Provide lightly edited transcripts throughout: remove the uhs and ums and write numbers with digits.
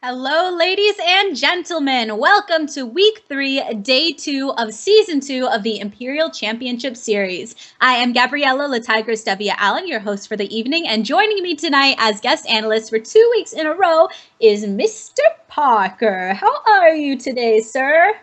Hello, ladies and gentlemen. Welcome to week 3, day 2 of season 2 of the Imperial Championship Series. I am Gabriella La Tigress Devia Allen, your host for the evening, and joining me tonight as guest analyst for 2 weeks in a row is Mr. Parker. How are you today, sir?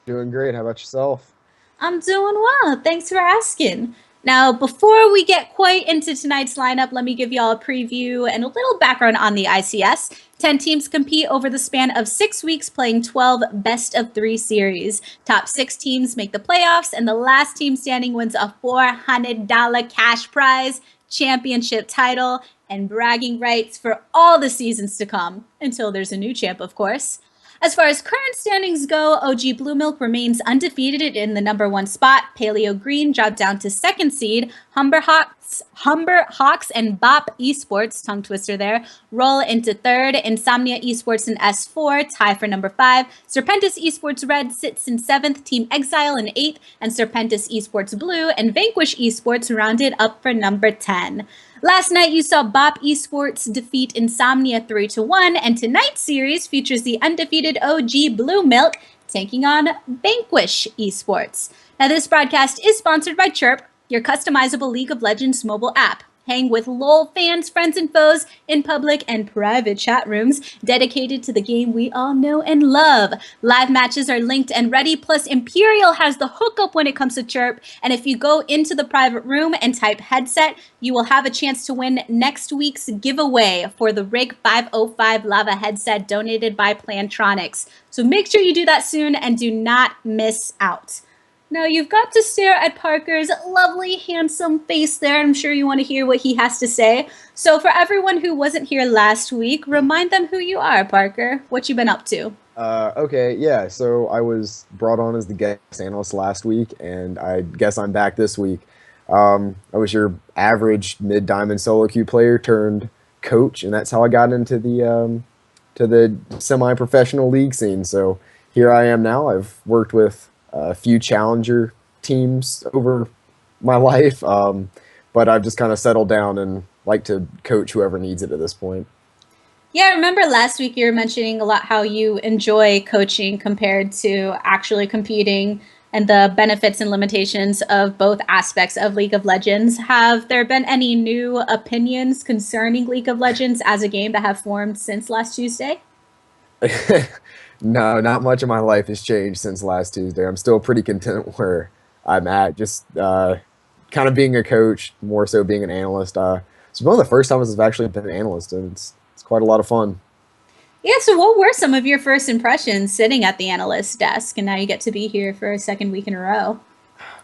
Doing great. How about yourself? I'm doing well. Thanks for asking. Now, before we get quite into tonight's lineup, let me give y'all a preview and a little background on the ICS. 10 teams compete over the span of 6 weeks, playing 12 best of 3 series. Top 6 teams make the playoffs, and the last team standing wins a $400 cash prize, championship title, and bragging rights for all the seasons to come, until there's a new champ, of course. As far as current standings go, OG Blue Milk remains undefeated in the number 1 spot. Paleo Green dropped down to 2nd seed. Humber Hawks and Bop Esports, tongue twister there, roll into 3rd. Insomnia Esports in S4, tie for number 5. Serpentis Esports Red sits in 7th. Team Exile in 8th. And Serpentis Esports Blue and Vanquish Esports rounded up for number 10. Last night, you saw Bop Esports defeat Insomnia 3-1, and tonight's series features the undefeated OG Blue Milk taking on Vanquish Esports. Now, this broadcast is sponsored by Chirp, your customizable League of Legends mobile app. Hang with LOL fans, friends, and foes in public and private chat rooms dedicated to the game we all know and love. Live matches are linked and ready, plus Imperial has the hookup when it comes to Chirp, and if you go into the private room and type headset, you will have a chance to win next week's giveaway for the Rig 505 Lava headset donated by Plantronics. So make sure you do that soon and do not miss out. Now, you've got to stare at Parker's lovely, handsome face there. I'm sure you want to hear what he has to say. So for everyone who wasn't here last week, remind them who you are, Parker. What you been up to? Okay, yeah. So I was brought on as the guest analyst last week, and I guess I'm back this week. I was your average mid-diamond solo queue player turned coach, and that's how I got into the semi-professional league scene. So here I am now. I've worked with a few challenger teams over my life, but I've just kind of settled down and like to coach whoever needs it at this point. Yeah, I remember last week you were mentioning a lot how you enjoy coaching compared to actually competing and the benefits and limitations of both aspects of League of Legends. Have there been any new opinions concerning League of Legends as a game that have formed since last Tuesday? No, not much of my life has changed since last Tuesday. I'm still pretty content where I'm at, just kind of being a coach, more so being an analyst. It's one of the first times I've actually been an analyst, and it's quite a lot of fun. Yeah, so what were some of your first impressions sitting at the analyst desk, and now you get to be here for a second week in a row?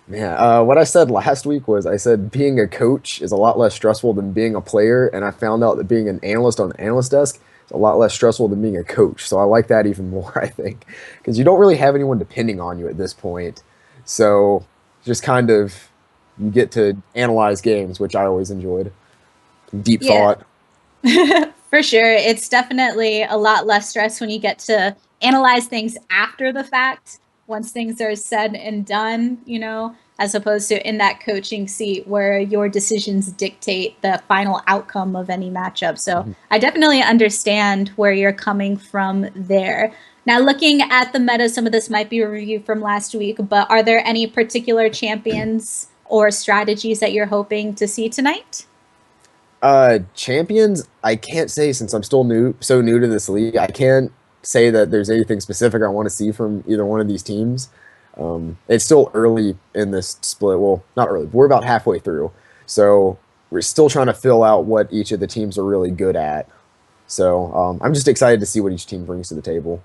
Yeah, what I said last week was I said being a coach is a lot less stressful than being a player, and I found out that being an analyst on the analyst desk is a lot less stressful than being a coach. So I like that even more, I think, because you don't really have anyone depending on you at this point. So just kind of you get to analyze games, which I always enjoyed. Deep Yeah. thought. For sure. It's definitely a lot less stress when you get to analyze things after the fact, once things are said and done, as opposed to in that coaching seat where your decisions dictate the final outcome of any matchup. So I definitely understand where you're coming from there. Now, looking at the meta, some of this might be a review from last week, but are there any particular champions or strategies that you're hoping to see tonight? Champions, I can't say since I'm still so new to this league. I can't say that there's anything specific I want to see from either one of these teams. It's still early in this split. Well, not early, but we're about halfway through. So we're still trying to fill out what each of the teams are really good at. So I'm just excited to see what each team brings to the table.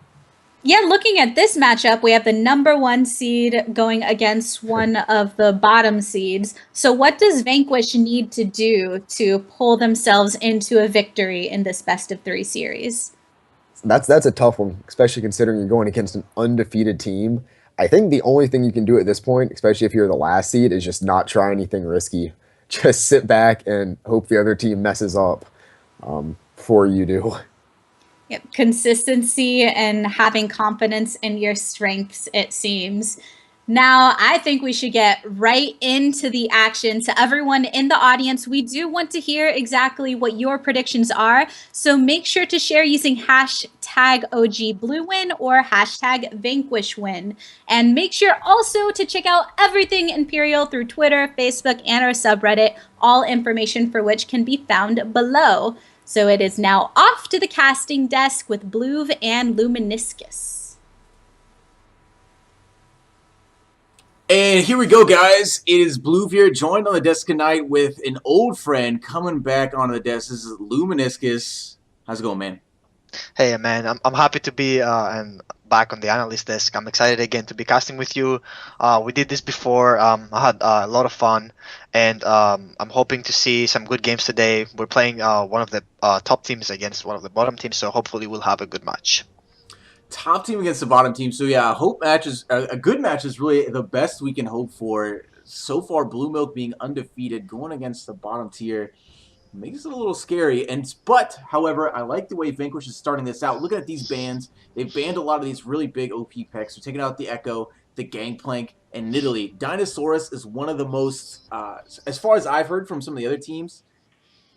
Yeah, looking at this matchup, we have the number 1 seed going against one of the bottom seeds. So what does Vanquish need to do to pull themselves into a victory in this best of 3 series? That's a tough one, especially considering you're going against an undefeated team. I think the only thing you can do at this point, especially if you're the last seed, is just not try anything risky. Just sit back and hope the other team messes up before you do. Yep. Consistency and having confidence in your strengths, it seems. Now, I think we should get right into the action. To everyone in the audience, we do want to hear exactly what your predictions are. So make sure to share using hashtag hashtag OG Blue Win or hashtag Vanquish Win. And make sure also to check out everything Imperial through Twitter, Facebook, and our subreddit, all information for which can be found below. So it is now off to the casting desk with Bluve and Luminiscus. And here we go, guys. It is Bluve here, joined on the desk tonight with an old friend coming back onto the desk. This is Luminiscus. How's it going, man? Hey man, I'm happy to be and back on the analyst desk. I'm excited again to be casting with you. We did this before. I had a lot of fun, and I'm hoping to see some good games today. We're playing one of the top teams against one of the bottom teams, so hopefully we'll have a good match. Top team against the bottom team. So yeah, a good match is really the best we can hope for. So far, Blue Milk being undefeated, going against the bottom tier makes it a little scary. But however, I like the way Vanquish is starting this out. Looking at these bans, they've banned a lot of these really big OP picks. They're taking out the Echo, the Gangplank, and Nidalee. Dinosaurus is one of the most, as far as I've heard from some of the other teams.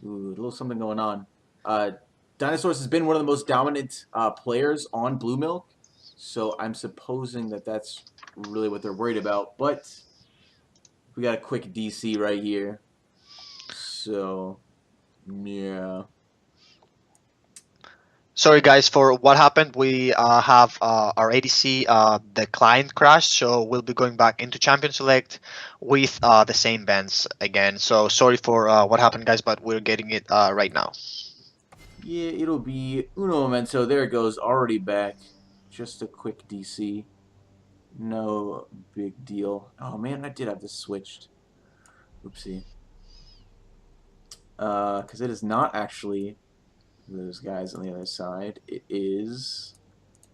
Ooh, a little something going on. Dinosaurus has been one of the most dominant players on Blue Milk, so I'm supposing that that's really what they're worried about. But we got a quick DC right here, so yeah. Sorry guys for what happened. We have our ADC the client crashed, so we'll be going back into Champion Select with the same bans again. So sorry for what happened, guys, but we're getting it right now. Yeah, it'll be uno momento. There it goes, already back. Just a quick DC. No big deal. Oh man, I did have this switched. Oopsie. Because it is not actually those guys on the other side. It is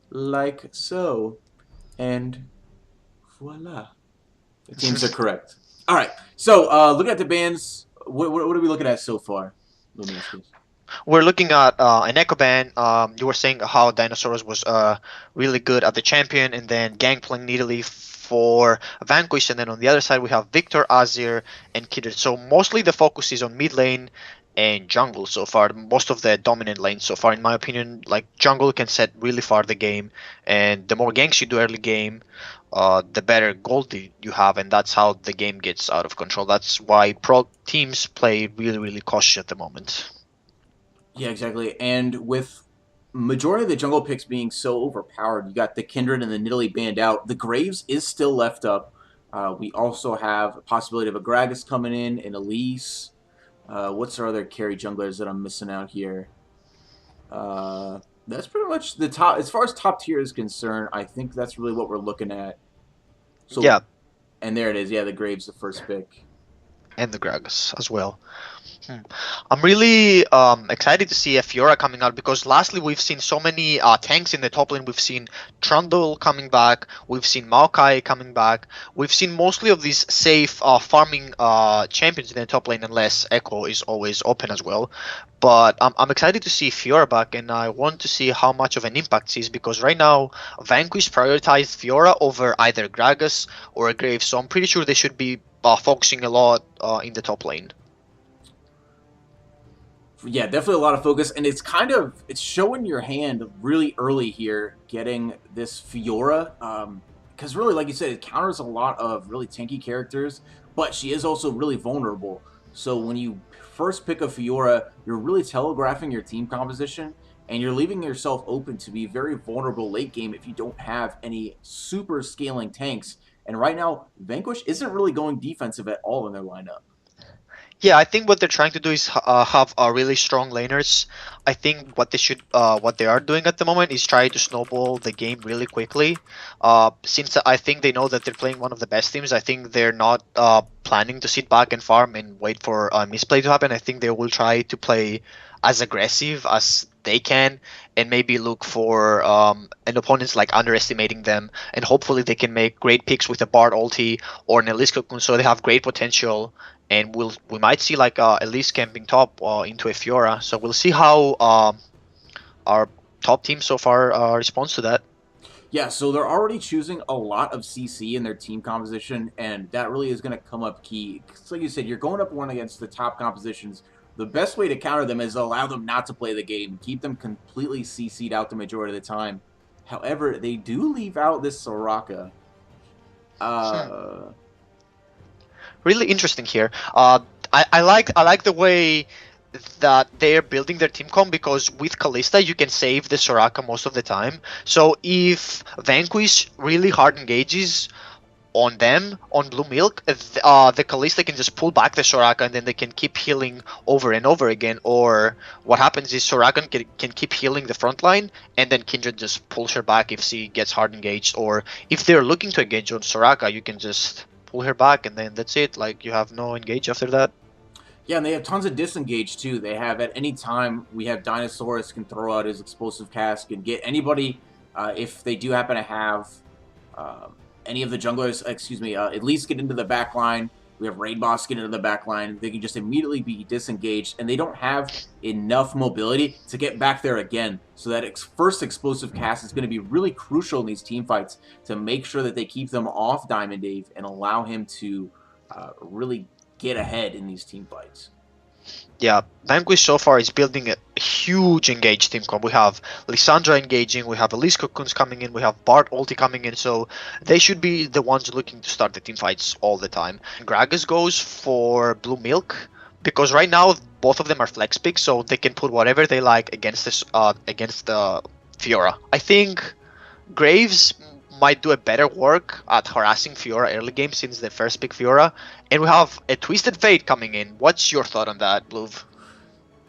like so. And voila. The teams are correct. Alright, so looking at the bands, what are we looking at so far? We're looking at an Echo ban. You were saying how Dinosaurus was really good at the champion, and then Gangplank Nidalee for Vanquish, and then on the other side we have Victor, Azir, and Kidder. So mostly the focus is on mid lane and jungle so far. Most of the dominant lanes so far, in my opinion, like jungle can set really far the game, and the more ganks you do early game, the better gold you have, and that's how the game gets out of control. That's why pro teams play really cautious at the moment. Yeah, exactly. And with majority of the jungle picks being so overpowered, you got the Kindred and the Nidalee banned out. The Graves is still left up. We also have a possibility of a Gragas coming in, and Elise. What's our other carry junglers that I'm missing out here? That's pretty much the top. As far as top tier is concerned, I think that's really what we're looking at. So, yeah. And there it is. Yeah, the Graves, the first pick. And the Gragas as well. I'm really excited to see a Fiora coming out, because lastly we've seen so many tanks in the top lane. We've seen Trundle coming back, we've seen Maokai coming back, we've seen mostly of these safe farming champions in the top lane, unless Echo is always open as well. But I'm excited to see Fiora back, and I want to see how much of an impact she is, because right now Vanquish prioritized Fiora over either Gragas or a Graves, so I'm pretty sure they should be focusing a lot in the top lane. Yeah, definitely a lot of focus, and it's showing your hand really early here, getting this Fiora, because really, like you said, it counters a lot of really tanky characters, but she is also really vulnerable. So when you first pick a Fiora, you're really telegraphing your team composition, and you're leaving yourself open to be very vulnerable late game if you don't have any super scaling tanks. And right now, Vanquish isn't really going defensive at all in their lineup. Yeah, I think what they're trying to do is have really strong laners. I think what they are doing at the moment is try to snowball the game really quickly. Since I think they know that they're playing one of the best teams, I think they're not planning to sit back and farm and wait for a misplay to happen. I think they will try to play as aggressive as they can, and maybe look for an opponent's like underestimating them, and hopefully they can make great picks with a Bard ulti or an Elise Cocoon, so they have great potential. And we might see like Elise camping top into a Fiora, so we'll see how our top team so far responds to that. Yeah, so they're already choosing a lot of CC in their team composition, and that really is going to come up key. Because like you said, you're going up one against the top compositions the best way to counter them is allow them not to play the game, keep them completely CC'd out the majority of the time. However, they do leave out this Soraka. Really interesting here. I like the way that they're building their team comp, because with Kalista you can save the Soraka most of the time. So if Vanquish really hard engages on them on Blue Milk, the Kalista can just pull back the Soraka, and then they can keep healing over and over again. Or what happens is Soraka can keep healing the front line, and then Kindred just pulls her back if she gets hard engaged. Or if they're looking to engage on Soraka, you can just pull her back, and then that's it. Like, you have no engage after that. Yeah, and they have tons of disengage too. They have at any time, we have Dinosaurus can throw out his explosive cast, can get anybody, if they do happen to have any of the junglers, at least get into the back line. We have Raid Boss get into the back line. They can just immediately be disengaged, and they don't have enough mobility to get back there again. So that first explosive cast is going to be really crucial in these team fights to make sure that they keep them off Diamond Dave and allow him to really get ahead in these team fights. Yeah, Vanquish so far is building a huge engaged team comp. We have Lissandra engaging, we have Elise Cocoons coming in, we have Bart ulti coming in, so they should be the ones looking to start the team fights all the time. Gragas goes for Blue Milk, because right now both of them are flex picks, so they can put whatever they like against the Fiora. I think Graves might do a better work at harassing Fiora early game since the first pick Fiora. And we have a Twisted Fate coming in. What's your thought on that, Blue?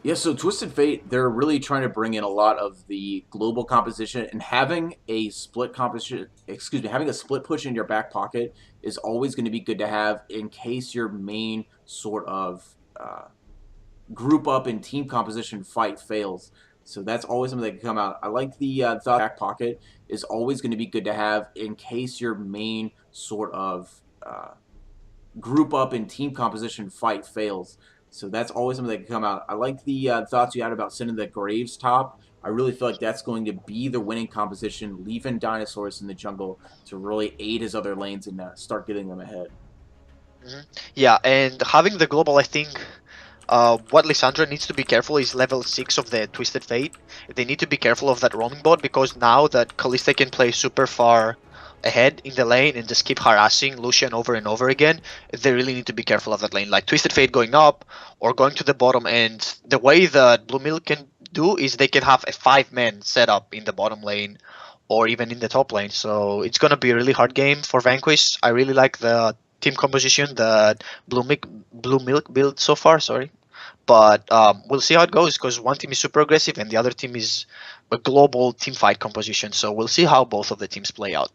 Yeah, so Twisted Fate, they're really trying to bring in a lot of the global composition, and having a split composition, having a split push in your back pocket is always going to be good to have in case your main sort of group up and team composition fight fails. So that's always something that can come out. I like the thought back pocket is always going to be good to have in case your main sort of group up and team composition fight fails. So that's always something that can come out. I like the thoughts you had about sending the Graves top. I really feel like that's going to be the winning composition, leaving Dinosaurs in the jungle to really aid his other lanes and start getting them ahead. Yeah, and having the global, I think what Lissandra needs to be careful is level 6 of the Twisted Fate. They need to be careful of that roaming bot, because now that Kalista can play super far ahead in the lane and just keep harassing Lucian over and over again, they really need to be careful of that lane. Like Twisted Fate going up or going to the bottom, and the way that Blue Milk can do is they can have a 5-man setup in the bottom lane or even in the top lane. So it's gonna be a really hard game for Vanquish. I really like the team composition that Blue Milk built so far, but we'll see how it goes, because one team is super aggressive and the other team is a global team fight composition, so we'll see how both of the teams play out.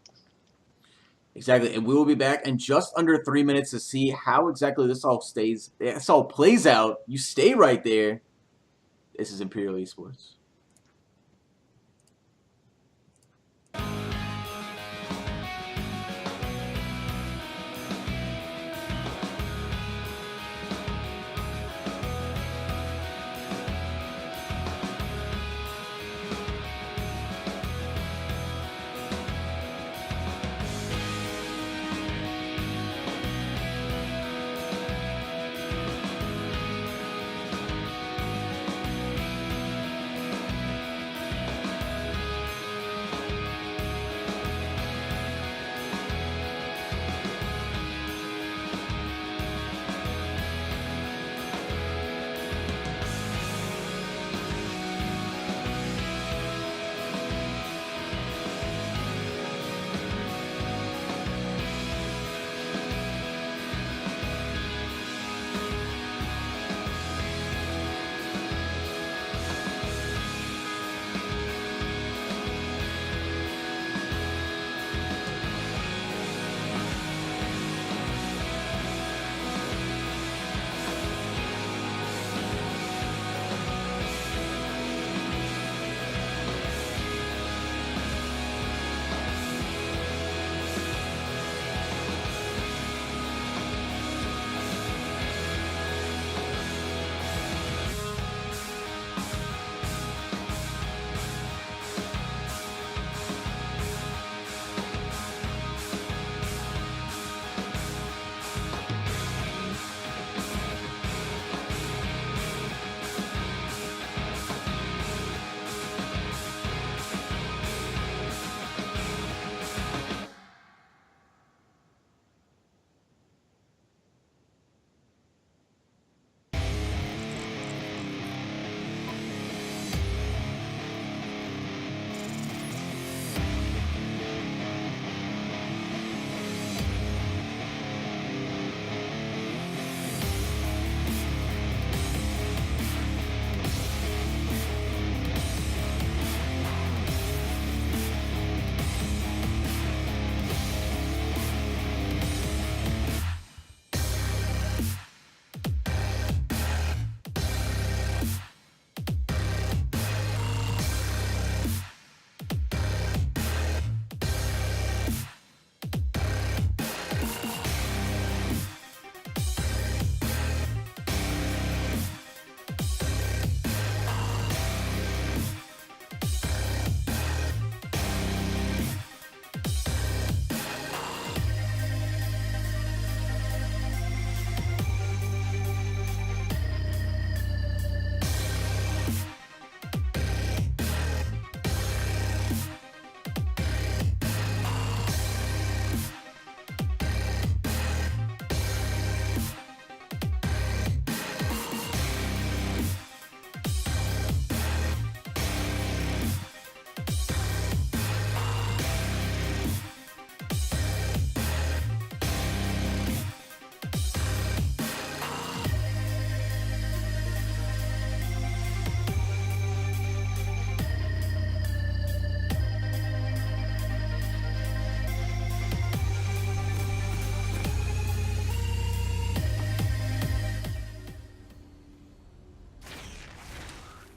Exactly, and we will be back in just under 3 minutes to see how exactly this all plays out. You stay right there. This is Imperial Esports.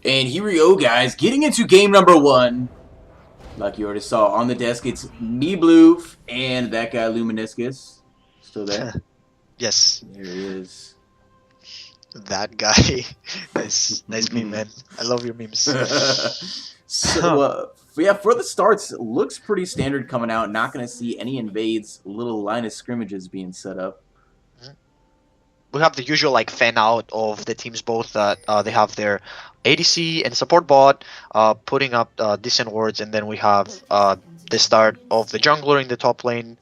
And here we go, guys. Getting into game number 1. Like you already saw on the desk, it's me, Blue, and that guy, Luminiscus. Still there? Yes, There he is. that guy. Nice meme, man. I love your memes. So, yeah, for the starts, looks pretty standard coming out. Not going to see any invades, little line of scrimmages being set up. We have the usual like fan out of the teams both that they have their ADC and support bot putting up decent wards, and then we have the start of the jungler in the top lane,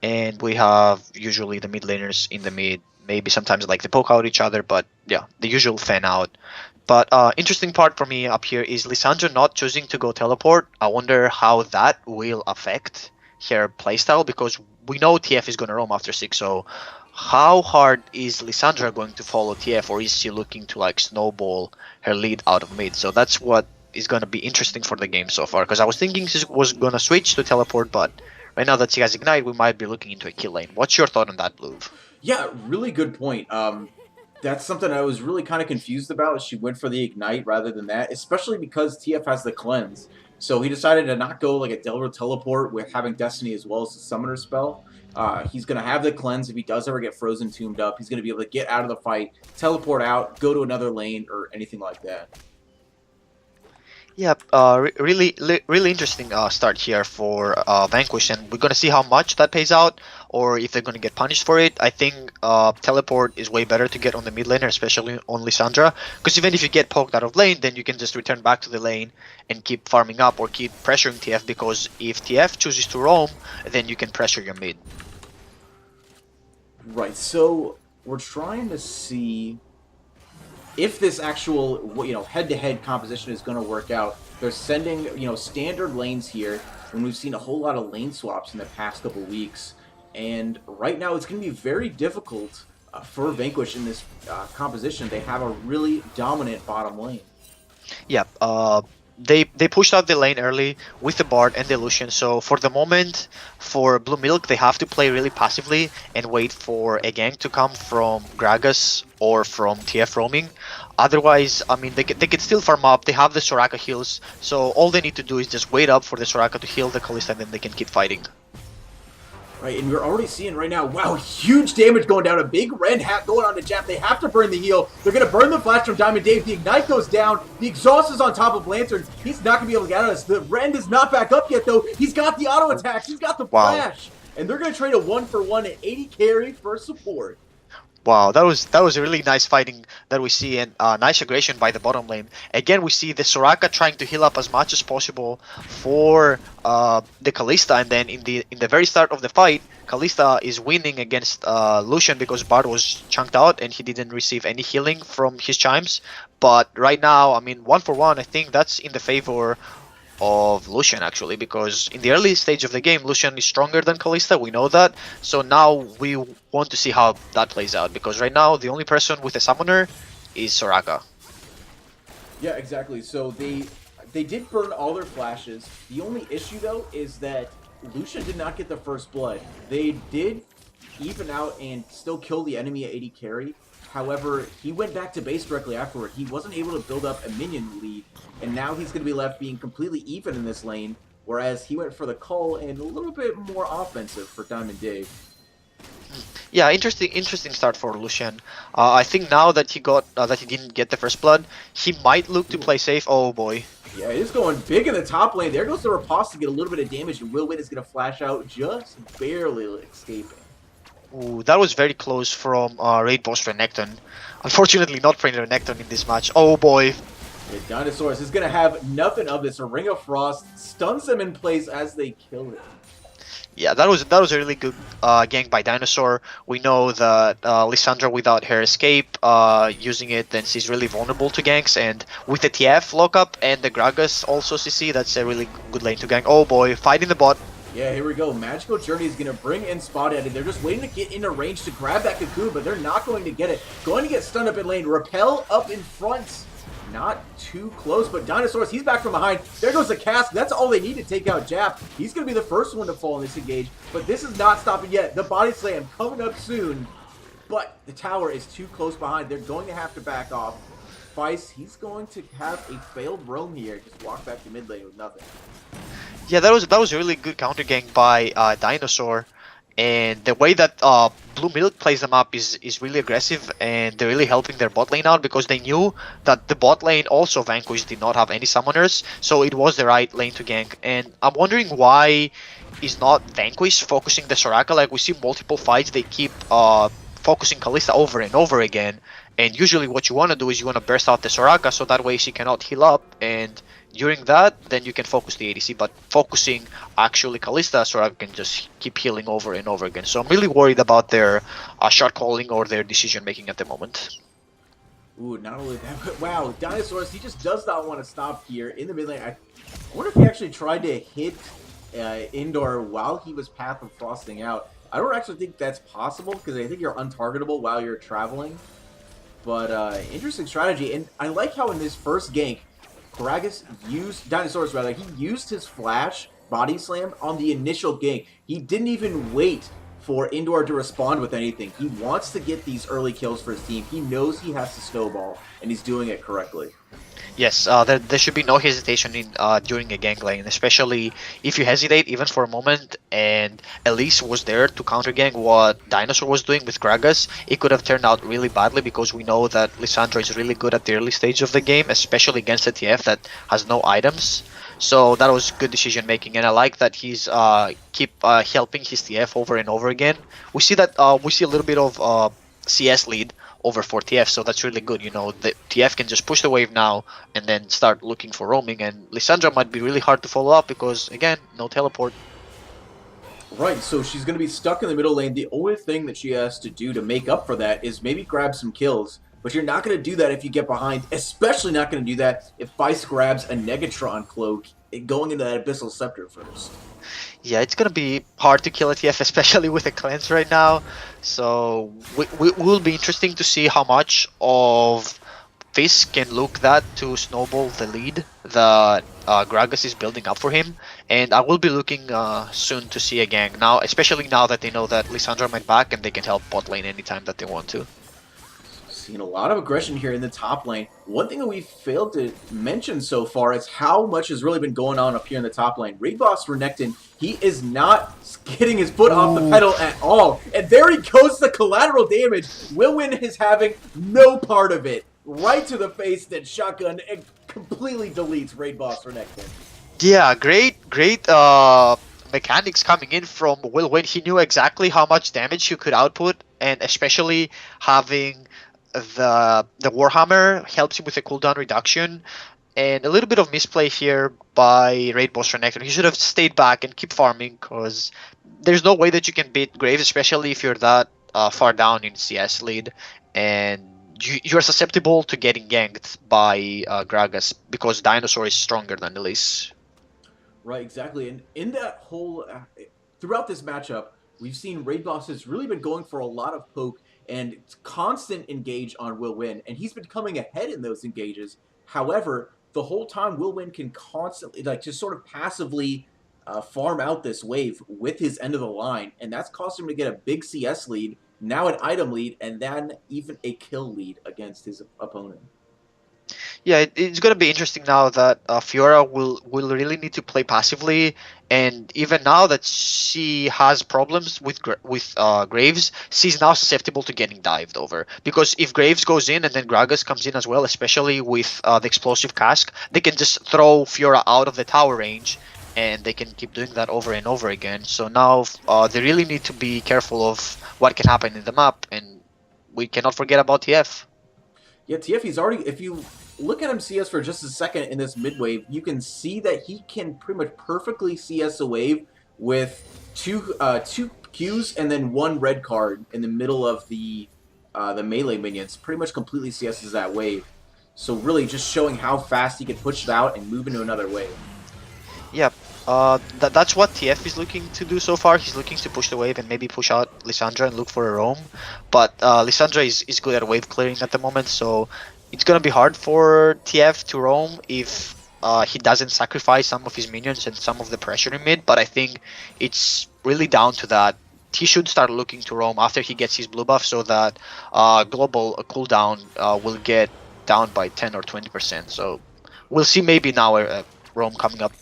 and we have usually the mid laners in the mid. Maybe sometimes like they poke out each other, but yeah, the usual fan out. But interesting part for me up here is Lissandra not choosing to go teleport. I wonder how that will affect her playstyle, because we know TF is going to roam after 6, so how hard is Lissandra going to follow TF, or is she looking to like snowball her lead out of mid? So that's what is going to be interesting for the game so far, because I was thinking she was going to switch to teleport, but right now that she has Ignite, we might be looking into a kill lane. What's your thought on that, Blue? Yeah, really good point. That's something I was really kind of confused about. She went for the Ignite rather than that, especially because TF has the Cleanse. So he decided to not go like a Delver Teleport with having Destiny as well as the Summoner spell. He's going to have the Cleanse. If he does ever get Frozen Tombed up, he's going to be able to get out of the fight, teleport out, go to another lane, or anything like that. Yeah, really interesting start here for Vanquish, and we're gonna see how much that pays out, or if they're gonna get punished for it. I think teleport is way better to get on the mid laner, especially on Lissandra, because even if you get poked out of lane, then you can just return back to the lane and keep farming up or keep pressuring TF, because if TF chooses to roam, then you can pressure your mid. Right, so we're trying to see if this actual, head-to-head composition is going to work out. They're sending, standard lanes here, and we've seen a whole lot of lane swaps in the past couple weeks. And right now, it's going to be very difficult for Vanquish in this composition. They have a really dominant bottom lane. Yeah, they pushed out the lane early with the Bard and the Lucian, so for the moment, for Blue Milk, they have to play really passively and wait for a gank to come from Gragas or from TF roaming. Otherwise, I mean, they can still farm up. They have the Soraka heals, so all they need to do is just wait up for the Soraka to heal the Kalista, and then they can keep fighting. Right, and we're already seeing right now, wow, huge damage going down. A big red hat going on to Jap. They have to burn the heal. They're going to burn the flash from Diamond Dave. The Ignite goes down. The exhaust is on top of Lancerns. He's not going to be able to get out of this. The Rend is not back up yet, though. He's got the auto attacks. He's got the flash. And they're going to trade a 1-for-1 at 80 carry for support. Wow, that was a really nice fighting that we see, and nice aggression by the bottom lane. Again, we see the Soraka trying to heal up as much as possible for the Kalista, and then in the very start of the fight, Kalista is winning against Lucian because Bard was chunked out and he didn't receive any healing from his chimes. But right now, I mean, 1-for-1, I think that's in the favor of Lucian actually, because in the early stage of the game, Lucian is stronger than Kalista, we know that. So now we want to see how that plays out, because right now the only person with a summoner is Soraka. Yeah, exactly. So they did burn all their flashes. The only issue though is that Lucian did not get the first blood. They did even out and still kill the enemy at 80 carry. However, he went back to base directly afterward. He wasn't able to build up a minion lead, and now he's going to be left being completely even in this lane, whereas he went for the call and a little bit more offensive for Diamond Dave. Yeah, interesting start for Lucian. I think now that he didn't get the first blood, he might look to play safe. Oh boy. Yeah, he's going big in the top lane. There goes the riposte to get a little bit of damage, and Will Win is going to flash out, just barely escaping. Ooh, that was very close from Raid Boss Renekton. Unfortunately, not for Renekton in this match. Oh boy. Yeah, Dinosaurus is going to have nothing of this. A Ring of Frost stuns him in place as they kill him. Yeah, that was a really good gank by Dinosaur. We know that Lissandra without her escape, using it, then she's really vulnerable to ganks. And with the TF lockup and the Gragas also CC, that's a really good lane to gank. Oh boy, fighting the bot. Yeah, here we go. Magical Journey is going to bring in Spot Edit. They're just waiting to get into range to grab that Cocoon, but they're not going to get it. Going to get stunned up in lane. Repel up in front. Not too close, but Dinosaurus, he's back from behind. There goes the Cask. That's all they need to take out Jap. He's going to be the first one to fall in this engage, but this is not stopping yet. The Body Slam coming up soon, but the tower is too close behind. They're going to have to back off. Feist, he's going to have a failed roam here. Just walk back to mid lane with nothing. Yeah, that was a really good counter gank by Dinosaur, and the way that Blue Milk plays them up is really aggressive, and they're really helping their bot lane out because they knew that the bot lane also Vanquish did not have any summoners, so it was the right lane to gank. And I'm wondering why is not Vanquish focusing the Soraka? Like we see multiple fights, they keep focusing Kalista over and over again, and usually what you want to do is you want to burst out the Soraka so that way she cannot heal up, and during that, then you can focus the ADC, but focusing actually Kalista, Soraka can just keep healing over and over again. So I'm really worried about their shot calling or their decision making at the moment. Ooh, not only that, but wow, Dinosaurs, he just does not want to stop here in the mid lane. I wonder if he actually tried to hit Indoor while he was Path of Frosting out. I don't actually think that's possible because I think you're untargetable while you're traveling. But interesting strategy, and I like how in this first gank, Gragas used, Dinosaurs rather, he used his flash body slam on the initial gank. He didn't even wait for Indoor to respond with anything. He wants to get these early kills for his team. He knows he has to snowball, and he's doing it correctly. Yes, there should be no hesitation in during a gank lane, especially if you hesitate even for a moment. And Elise was there to counter gank what Dinosaur was doing with Gragas. It could have turned out really badly because we know that Lissandra is really good at the early stage of the game, especially against a TF that has no items. So that was good decision making, and I like that he's keep helping his TF over and over again. We see that we see a little bit of CS lead over for TF, so that's really good. You know, the TF can just push the wave now and then start looking for roaming, and Lissandra might be really hard to follow up because, again, no teleport. Right, so she's going to be stuck in the middle lane. The only thing that she has to do to make up for that is maybe grab some kills, but you're not going to do that if you get behind, especially not going to do that if Feist grabs a Negatron cloak going into that Abyssal Scepter first. Yeah, it's gonna be hard to kill a TF, especially with a cleanse right now. So we will be interesting to see how much of this can look that to snowball the lead that Gragas is building up for him. And I will be looking soon to see a gank now, especially now that they know that Lissandra might back and they can help bot lane anytime that they want to. Seen a lot of aggression here in the top lane. One thing that we failed to mention so far is how much has really been going on up here in the top lane. Raid Boss Renekton, he is not getting his foot off the pedal at all. And there he goes, the collateral damage. Wilwin is having no part of it. Right to the face, that shotgun, it completely deletes Raid Boss Renekton. Yeah, great mechanics coming in from Wilwin. He knew exactly how much damage he could output, and especially having the Warhammer helps him with a cooldown reduction, and a little bit of misplay here by Raid Boss Renekton. He should have stayed back and keep farming because there's no way that you can beat Graves, especially if you're that far down in CS lead, and you're susceptible to getting ganked by Gragas because Dinosaur is stronger than Elise. Right, exactly. And in that whole, throughout this matchup, we've seen Raid Boss has really been going for a lot of poke and constant engage on Will Win, and he's been coming ahead in those engages. However, the whole time Will Win can constantly, like, just sort of passively farm out this wave with his end of the line, and that's caused him to get a big CS lead, now an item lead, and then even a kill lead against his opponent. Yeah, it's going to be interesting now that Fiora will really need to play passively, and even now that she has problems with Graves, she's now susceptible to getting dived over. Because if Graves goes in and then Gragas comes in as well, especially with the explosive cask, they can just throw Fiora out of the tower range, and they can keep doing that over and over again. So now they really need to be careful of what can happen in the map, and we cannot forget about TF. Yeah, TF, he's already, if you look at him CS for just a second in this mid wave, you can see that he can pretty much perfectly CS a wave with two Qs and then one red card in the middle of the melee minions. Pretty much completely CSs that wave. So really just showing how fast he can push it out and move into another wave. Yeah, that's what TF is looking to do so far. He's looking to push the wave and maybe push out Lissandra and look for a roam. But Lissandra is good at wave clearing at the moment, so it's gonna be hard for TF to roam if he doesn't sacrifice some of his minions and some of the pressure in mid. But I think it's really down to that. He should start looking to roam after he gets his blue buff, so that global cooldown will get down by 10 or 20%. So we'll see maybe now a roam coming up.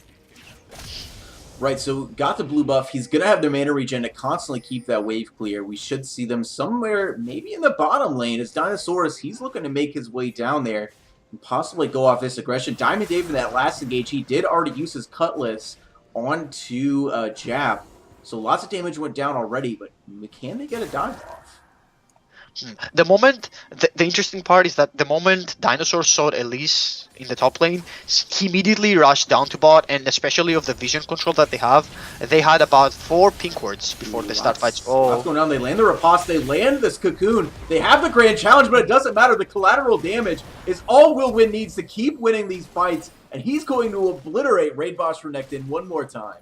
Right, so got the blue buff. He's going to have their mana regen to constantly keep that wave clear. We should see them somewhere, maybe in the bottom lane. As Dinosaurus, he's looking to make his way down there and possibly go off this aggression. Diamond Dave in that last engage, he did already use his Cutlass onto Jap. So lots of damage went down already, but can they get a dive off? The moment, the interesting part is that the moment Dinosaur saw Elise in the top lane, he immediately rushed down to bot, and especially of the vision control that they had about 4 pink wards before they start fights. What's going on? They land the riposte, they land this cocoon, they have the grand challenge, but it doesn't matter. The collateral damage is all Will Win needs to keep winning these fights, and he's going to obliterate Raid Boss Renekton one more time.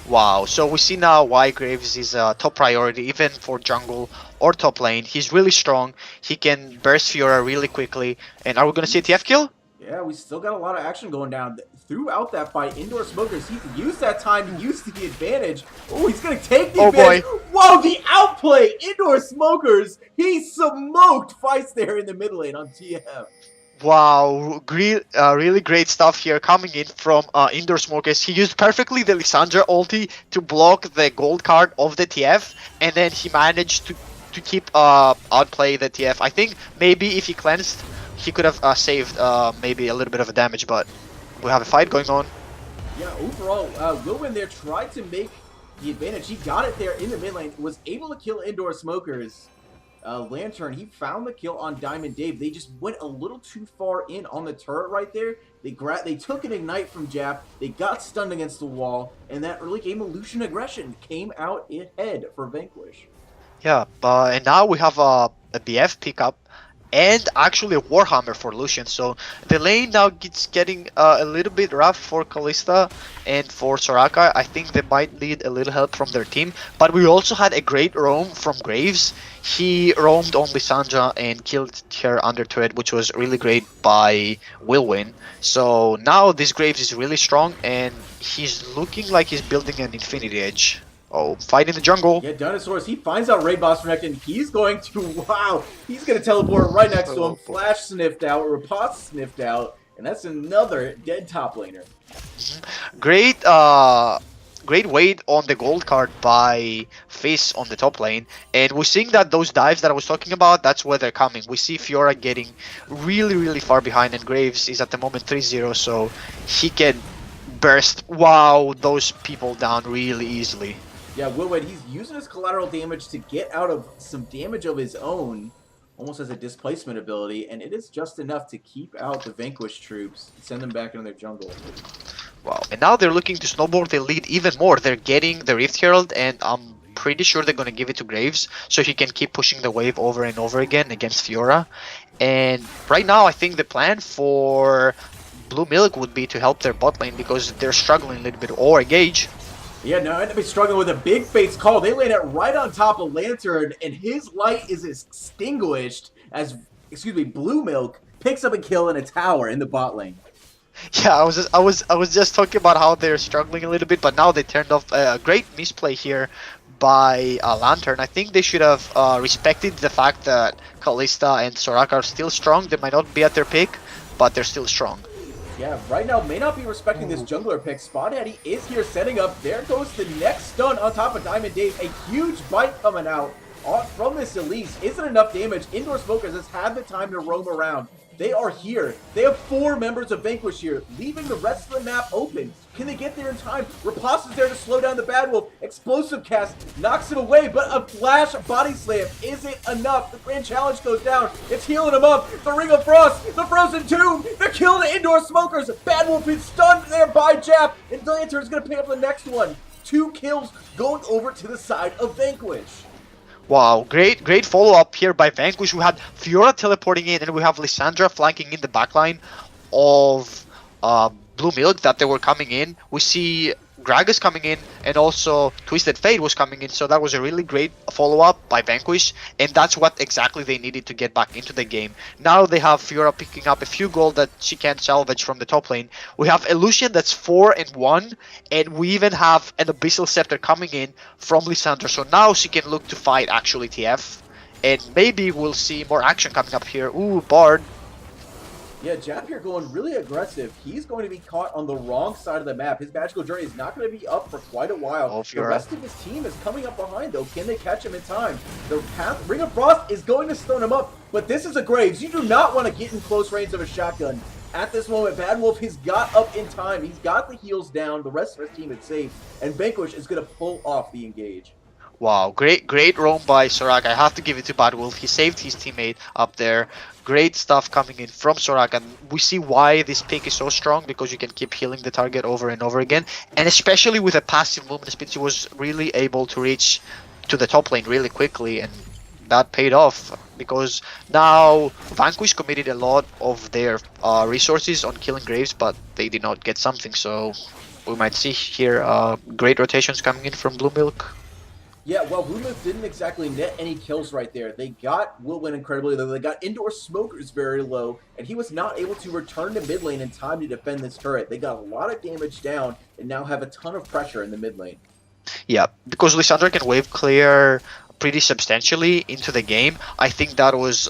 Wow, so we see now why Graves is a top priority even for jungle or top lane. He's really strong, he can burst Fiora really quickly, and are we going to see a TF kill? Yeah, we still got a lot of action going down. Throughout that fight, Indoor Smokers, he used that time to use the advantage. Oh, he's going to take the advantage. Boy. Whoa, the outplay! Indoor Smokers, he smoked fights there in the mid lane on TF. Wow, really great stuff here coming in from Indoor Smokers. He used perfectly the Lissandra ulti to block the gold card of the TF, and then he managed to keep outplay the TF. I think maybe if he cleansed, he could have saved maybe a little bit of a damage, but we have a fight going on. Yeah, overall, Will Win there tried to make the advantage. He got it there in the mid lane, was able to kill Indoor Smokers. Lantern, he found the kill on Diamond Dave. They just went a little too far in on the turret right there. They took an ignite from Jap. They got stunned against the wall, and that early game Illusion Aggression came out ahead for Vanquish. Yeah, and now we have a BF pickup and actually a Warhammer for Lucian. So the lane now gets getting a little bit rough for Kalista and for Soraka. I think they might need a little help from their team. But we also had a great roam from Graves. He roamed on Lissandra and killed her under turret, which was really great by Will Win. So now this Graves is really strong, and he's looking like he's building an Infinity Edge. Oh, fight in the jungle. Yeah, Dinosaurus, he finds out Raid Boss Renekton. He's going to, wow, he's going to teleport right next to him. Flash sniffed out, Riposte sniffed out, and that's another dead top laner. Great, great weight on the gold card by Fizz on the top lane, and we're seeing that those dives that I was talking about, that's where they're coming. We see Fiora getting really far behind, and Graves is at the moment 3-0, so he can burst, wow, those people down really easily. Yeah, Will Win, he's using his collateral damage to get out of some damage of his own, almost as a displacement ability, and it is just enough to keep out the Vanquish troops, send them back into their jungle. Wow, and now they're looking to snowball the lead even more. They're getting the Rift Herald, and I'm pretty sure they're going to give it to Graves, so he can keep pushing the wave over and over again against Fiora. And right now, I think the plan for Blue Milk would be to help their bot lane, because they're struggling a little bit, or engage. Yeah, no, end up struggling with a big Fate's Call. They land it right on top of Lantern, and his light is extinguished as, Blue Milk picks up a kill in a tower in the bot lane. Yeah, I was just talking about how they're struggling a little bit, but now they turned off a great misplay here by Lantern. I think they should have respected the fact that Kalista and Soraka are still strong. They might not be at their peak, but they're still strong. Yeah, right now may not be respecting this jungler pick. Spotaddy is here setting up. There goes the next stun on top of Diamond Dave. A huge bite coming out from this Elise. Isn't enough damage. Indoor Smokers has had the time to roam around. They are here. They have 4 members of Vanquish here, leaving the rest of the map open. Can they get there in time? Riposte is there to slow down the Bad Wolf. Explosive cast knocks it away, but a flash body slam isn't enough. The Grand Challenge goes down. It's healing him up. The Ring of Frost, the Frozen Tomb, the kill to Indoor Smokers. Bad Wolf is stunned there by Jap, and Lantern is going to pick up the next one. 2 kills going over to the side of Vanquish. Wow, great follow-up here by Vanquish. We had Fiora teleporting in, and we have Lissandra flanking in the backline of Blue Milk that they were coming in. We see Gragas coming in, and also Twisted Fate was coming in, so that was a really great follow-up by Vanquish, and that's what exactly they needed to get back into the game. Now they have Fiora picking up a few gold that she can't salvage from the top lane. We have Illusion that's 4-1, and we even have an Abyssal Scepter coming in from Lissandra, so now she can look to fight actually TF, and maybe we'll see more action coming up here. Ooh, Bard. Yeah, Jap here going really aggressive. He's going to be caught on the wrong side of the map. His magical journey is not going to be up for quite a while. Oh, The rest of his team is coming up behind, though. Can they catch him in time? The path, Ring of Frost is going to stone him up, but this is a Graves. You do not want to get in close range of a shotgun. At this moment, Bad Wolf has got up in time. He's got the heals down. The rest of his team is safe, and Vanquish is going to pull off the engage. Wow, great roam by Sorak. I have to give it to Bad Wolf. He saved his teammate up there. Great stuff coming in from Sorak, and we see why this pick is so strong, because you can keep healing the target over and over again, and especially with a passive movement speed, he was really able to reach to the top lane really quickly, and that paid off, because now Vanquish committed a lot of their resources on killing Graves, but they did not get something, so we might see here great rotations coming in from Blue Milk. Yeah, well, Blue Milk didn't exactly net any kills right there. They got Wilwin incredibly low. They got Indoor Smokers very low, and he was not able to return to mid lane in time to defend this turret. They got a lot of damage down and now have a ton of pressure in the mid lane. Yeah, because Lissandra can wave clear pretty substantially into the game. I think that was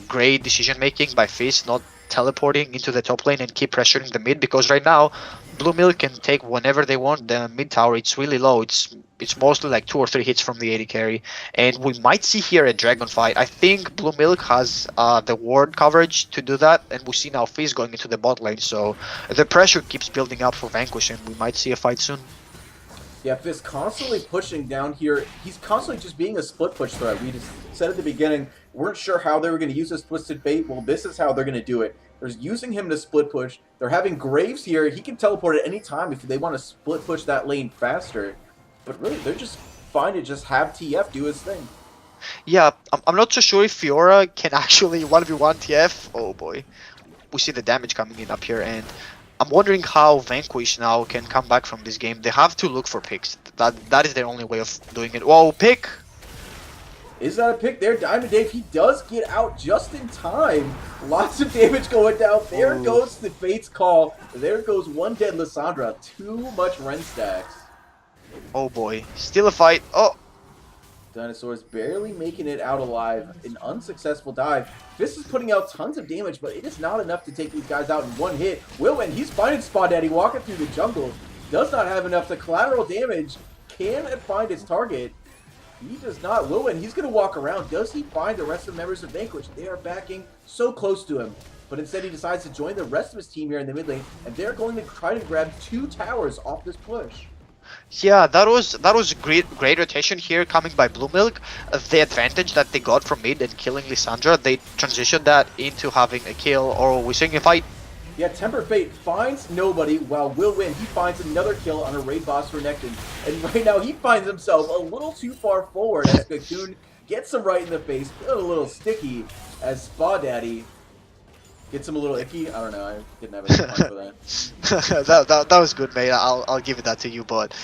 great decision making by Fizz, not teleporting into the top lane and keep pressuring the mid, because right now Blue Milk can take whenever they want the mid tower. It's really low. It's mostly like 2 or 3 hits from the AD carry, and we might see here a dragon fight. I think Blue Milk has the ward coverage to do that, and we see now Fizz going into the bot lane, so the pressure keeps building up for Vanquish, and we might see a fight soon. Yeah, Fizz constantly pushing down here. He's constantly just being a split push threat. We just said at the beginning, weren't sure how they were going to use this Twisted Fate. Well, this is how they're going to do it. They're using him to split push. They're having Graves here. He can teleport at any time if they want to split push that lane faster. But really, they're just fine to just have TF do his thing. Yeah, I'm not so sure if Fiora can actually 1v1 TF. Oh boy. We see the damage coming in up here, and I'm wondering how Vanquish now can come back from this game. They have to look for picks. That is their only way of doing it. Whoa, pick! Is that a pick there? Diamond Dave, he does get out just in time. Lots of damage going down. There goes the Fate's Call. There goes one dead Lissandra. Too much Ren stacks. Oh boy, still a fight. Oh, Dinosaurs barely making it out alive. An unsuccessful dive. Fist is putting out tons of damage, but it is not enough to take these guys out in one hit. Wilwin, he's finding Spa Daddy walking through the jungle. Does not have enough to collateral damage. Can find his target. He does not. Wilwin, he's going to walk around. Does he find the rest of the members of Vanquish? They are backing so close to him. But instead he decides to join the rest of his team here in the mid lane. And they're going to try to grab 2 towers off this push. yeah, that was great rotation here coming by Blue Milk. The advantage that they got from mid and killing Lissandra, they transitioned that into having a kill, or we're seeing a fight. Yeah, Temper Fate finds nobody while Wilwin, he finds another kill on a raid boss for Nectin. And right now he finds himself a little too far forward as Cocoon gets him right in the face, a little sticky as Spa Daddy gets him a little icky. I don't know, I didn't have any fun for that. that was good, mate. I'll give it that to you, but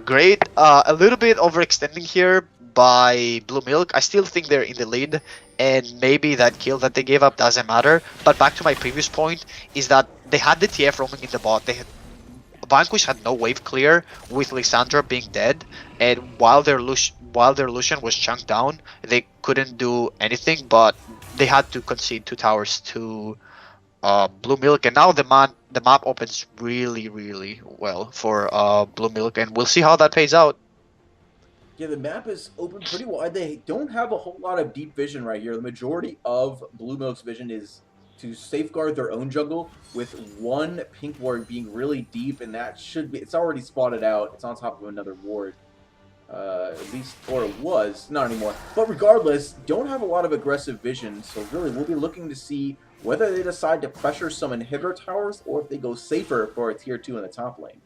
great. A little bit overextending here by Blue Milk. I still think they're in the lead, and maybe that kill that they gave up doesn't matter. But back to my previous point is that they had the TF roaming in the bot. Vanquish had no wave clear with Lissandra being dead, and while their Lucian was chunked down, they couldn't do anything. But they had to concede 2 towers to Blue Milk, and now the map opens really well for Blue Milk, and we'll see how that pays out. Yeah, the map is open pretty wide. They don't have a whole lot of deep vision right here. The majority of Blue Milk's vision is to safeguard their own jungle, with one pink ward being really deep, and that should be, it's already spotted out. It's on top of another ward. At least, or it was, not anymore. But regardless, don't have a lot of aggressive vision, so really we'll be looking to see whether they decide to pressure some inhibitor towers or if they go safer for a tier 2 in the top lane.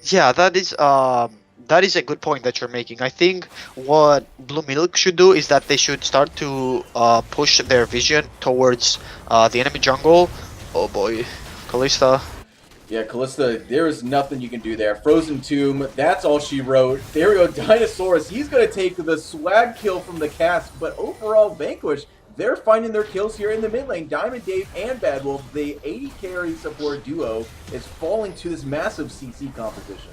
Yeah, that is a good point that you're making. I think what Blue Milk should do is that they should start to push their vision towards the enemy jungle. Oh boy, Kalista. Yeah, Callista, there is nothing you can do there. Frozen Tomb, that's all she wrote. There we go, Dinosaurus, he's going to take the swag kill from the cast, but overall, Vanquish, they're finding their kills here in the mid lane. Diamond Dave and Bad Wolf, the AD carry support duo, is falling to this massive CC competition.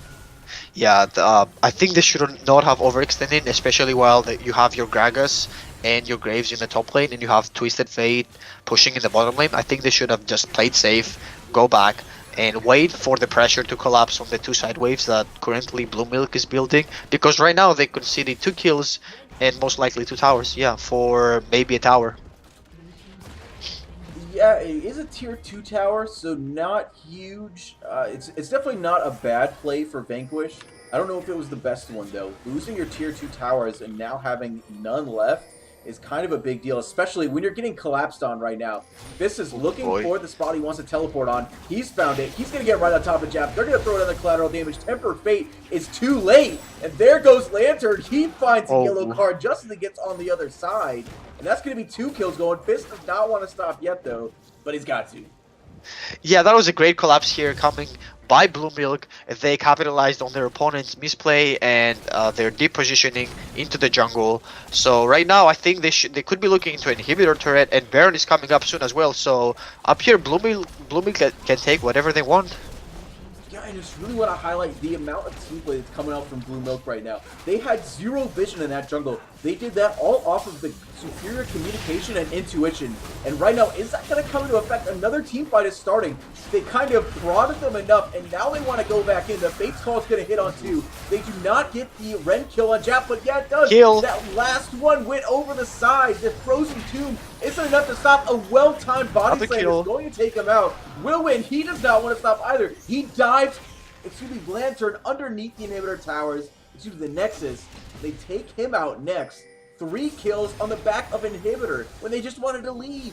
Yeah, I think they should not have overextended, especially while you have your Gragas and your Graves in the top lane, and you have Twisted Fate pushing in the bottom lane. I think they should have just played safe, go back, and wait for the pressure to collapse on the two side waves that currently Blue Milk is building. Because right now they conceded 2 kills and most likely 2 towers. Yeah, for maybe a tower. Yeah, it is a tier 2 tower, so not huge. It's definitely not a bad play for Vanquish. I don't know if it was the best one, though. Losing your tier 2 towers and now having none left is kind of a big deal, especially when you're getting collapsed on right now. Fist is Oh looking boy. for the spot he wants to teleport on. He's found it. He's going to get right on top of Jab. They're going to throw another collateral damage. Temper Fate is too late. And there goes Lantern. He finds a yellow Oh. card just as he gets on the other side. And that's going to be 2 kills going. Fist does not want to stop yet, though, but he's got to. Yeah, that was a great collapse here coming by Blue Milk. They capitalized on their opponent's misplay and their deep positioning into the jungle. So right now, I think they could be looking into an inhibitor turret, and Baron is coming up soon as well. So up here, Blue Milk can take whatever they want. Yeah, and it's really what I highlight, the amount of team play that's coming out from Blue Milk right now. They had zero vision in that jungle. They did that all off of the superior communication and intuition. And right now, is that going to come into effect? Another team fight is starting. They kind of prodded them enough, and now they want to go back in. The Fate's Call is going to hit on 2. They do not get the Ren kill on Jap, but yeah, it does. Kill. That last one went over the side. The Frozen Tomb isn't enough to stop. A well-timed body Another slam kill. is going to take him out. Will win. He does not want to stop either. He dives, Lantern underneath the inhibitor towers, the Nexus. They take him out next. 3 kills on the back of inhibitor when they just wanted to leave.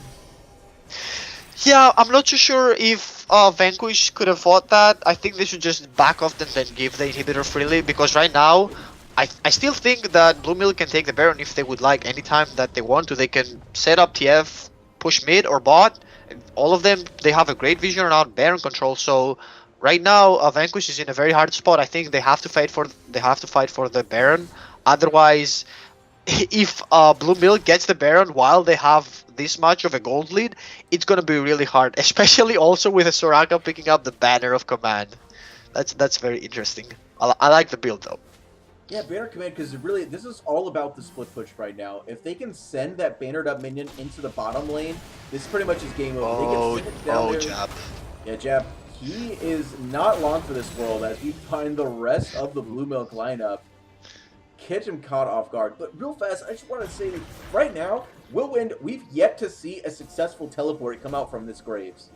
Yeah, I'm not too sure if Vanquish could have fought that. I think they should just back off and then give the inhibitor freely, because right now, I still think that Blue Milk can take the Baron if they would like. Anytime that they want to, they can set up TF, push mid or bot. All of them, they have a great vision around Baron control. So right now, Vanquish is in a very hard spot. I think they have to fight for the Baron. Otherwise, if Blue Milk gets the Baron while they have this much of a gold lead, it's gonna be really hard, especially also with a Soraka picking up the Banner of Command. That's very interesting. I like the build though. Yeah, Banner Command, because really, this is all about the split push right now. If they can send that bannered up minion into the bottom lane, this pretty much is game over. They can send it down there. Jab. Yeah, Jab, he is not long for this world as we find the rest of the Blue Milk lineup. Catch him caught off guard. But real fast, I just want to say that right now, Will Wind, we've yet to see a successful teleport come out from this Graves.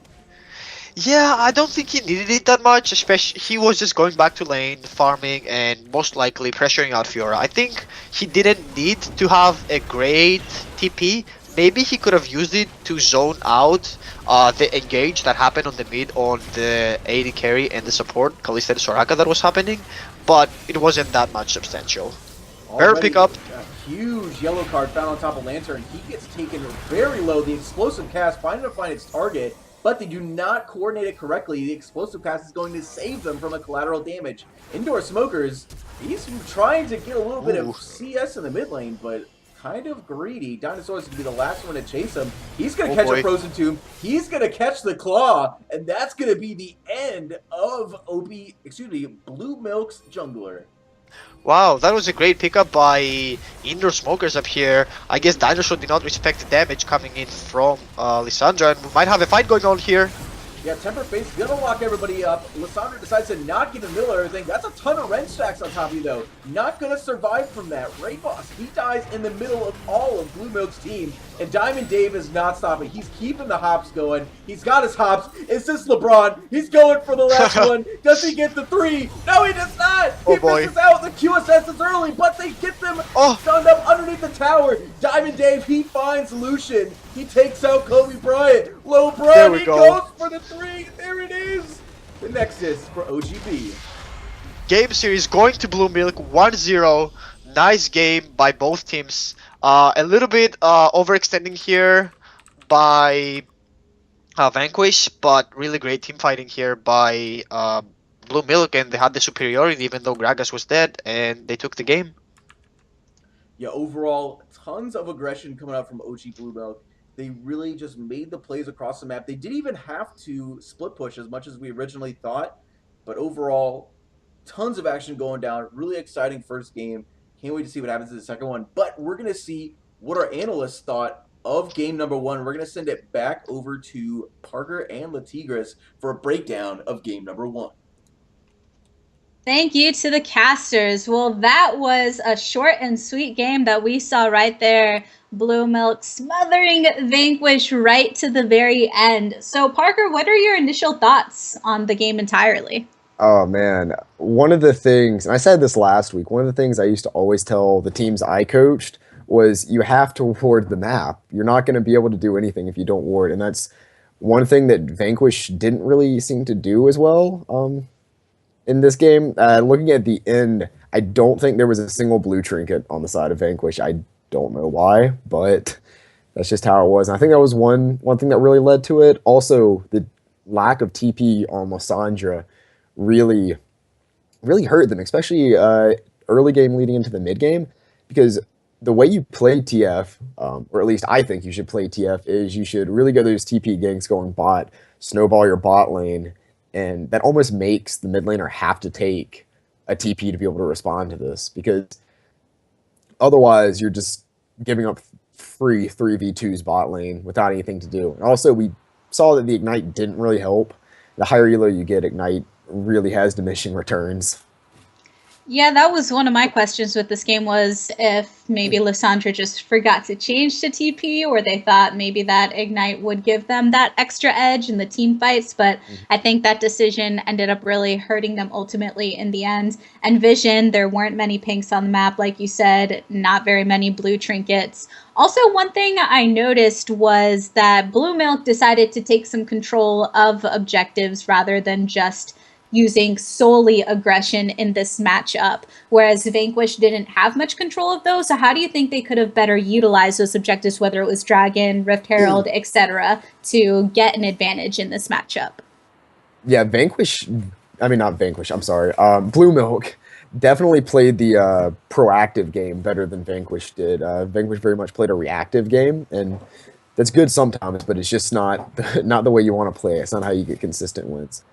Yeah, I don't think he needed it that much. Especially, he was just going back to lane, farming, and most likely pressuring out Fiora. I think he didn't need to have a great TP. Maybe he could have used it to zone out the engage that happened on the mid on the AD carry and the support, Kalista and Soraka, that was happening. But it wasn't that much substantial. Baron pick up. A huge yellow card found on top of Lantern. He gets taken very low. The explosive cast finally to find its target, but they do not coordinate it correctly. The explosive cast is going to save them from a collateral damage. Indoor Smokers, he's trying to get a little bit of CS in the mid lane, but kind of greedy. Dinosaur's going to be the last one to chase him. He's going to catch a Frozen Tomb. He's going to catch the Claw, and that's going to be the end of Blue Milk's jungler. Wow, that was a great pickup by Indoor Smokers up here. I guess Dinosaur did not respect the damage coming in from Lissandra, and we might have a fight going on here. Yeah, Temper Fate's gonna lock everybody up. Lissandra decides to not give a mill or anything. That's a ton of Ren stacks on top of you, though. Not gonna survive from that. Ray Boss, he dies in the middle of all of Blue Milk's team. And Diamond Dave is not stopping. He's keeping the hops going. He's got his hops. Is this LeBron? He's going for the last one. Does he get the 3? No, he does not. He misses out. The QSS is early, but they get them stunned up underneath the tower. Diamond Dave, he finds Lucian. He takes out Kobe Bryant. LeBron, he goes for the 3. There it is. The Nexus for OGB. Game series going to Blue Milk 1-0. Nice game by both teams. A little bit overextending here by Vanquish, but really great team fighting here by Blue Milk, and they had the superiority even though Gragas was dead, and they took the game. Yeah, overall, tons of aggression coming out from OG Blue Milk. They really just made the plays across the map. They didn't even have to split push as much as we originally thought, but overall, Tons of action going down. Really exciting first game. Can't wait to see what happens in the second one. But we're going to see what our analysts thought of game number one. We're going to send it back over to Parker and Latigris for a breakdown of game number one. Thank you to the casters. Well, that was a short and sweet game that we saw right there. Blue Milk smothering Vanquish right to the very end. So, Parker, what are your initial thoughts on the game entirely? Oh man, one of the things, and I said this last week, one of the things I used to always tell the teams I coached was you have to ward the map. You're not going to be able to do anything if you don't ward, and that's one thing that Vanquish didn't really seem to do as well in this game. Looking at the end, I don't think there was a single blue trinket on the side of Vanquish. I don't know why, but that's just how it was. And I think that was one thing that really led to it. Also, the lack of TP on Lysandra really hurt them, especially early game leading into the mid game, because the way you play TF, or at least I think you should play TF, is you should really get those TP ganks going bot, snowball your bot lane, and that almost makes the mid laner have to take a TP to be able to respond to this, because otherwise you're just giving up free 3v2s bot lane without anything to do. And also, we saw that the Ignite didn't really help. The higher elo you get, Ignite really has diminishing returns. Yeah, that was one of my questions with this game, was if maybe Lysandra just forgot to change to TP, or they thought maybe that Ignite would give them that extra edge in the team fights. But I think that decision ended up really hurting them ultimately in the end. And Vision, there weren't many pinks on the map, like you said, not very many blue trinkets. Also, one thing I noticed was that Blue Milk decided to take some control of objectives rather than just using solely aggression in this matchup, whereas Vanquish didn't have much control of those. So how do you think they could have better utilized those objectives, whether it was Dragon, Rift Herald, etc., to get an advantage in this matchup? Yeah, not Vanquish, I'm sorry. Blue Milk definitely played the proactive game better than Vanquish did. Vanquish very much played a reactive game, and that's good sometimes, but it's just not the way you want to play. It's not how you get consistent wins.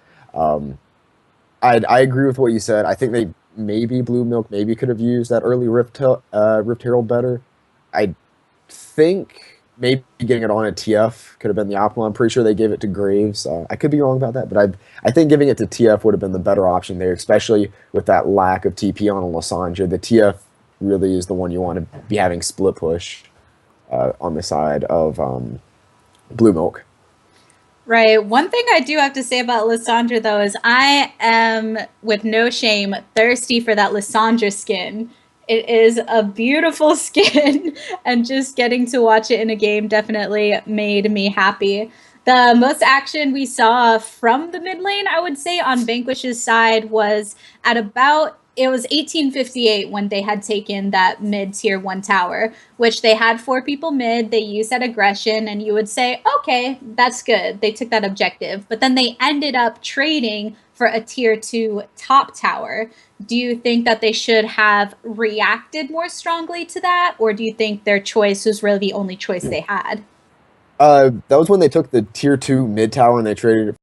I agree with what you said. I think Blue Milk maybe could have used that early Rift Herald better. I think maybe getting it on a TF could have been the optimal. I'm pretty sure they gave it to Graves. I could be wrong about that, but I think giving it to TF would have been the better option there, especially with that lack of TP on a Lysandra. The TF really is the one you want to be having split push on the side of Blue Milk. Right. One thing I do have to say about Lysandra, though, is I am, with no shame, thirsty for that Lysandra skin. It is a beautiful skin, and just getting to watch it in a game definitely made me happy. The most action we saw from the mid lane, I would say, on Vanquish's side was at about, it was 1858 when they had taken that mid tier 1 tower, which they had 4 people mid. They used that aggression, and you would say, okay, that's good. They took that objective. But then they ended up trading for a tier 2 top tower. Do you think that they should have reacted more strongly to that, or do you think their choice was really the only choice they had? That was when they took the tier 2 mid tower and they traded it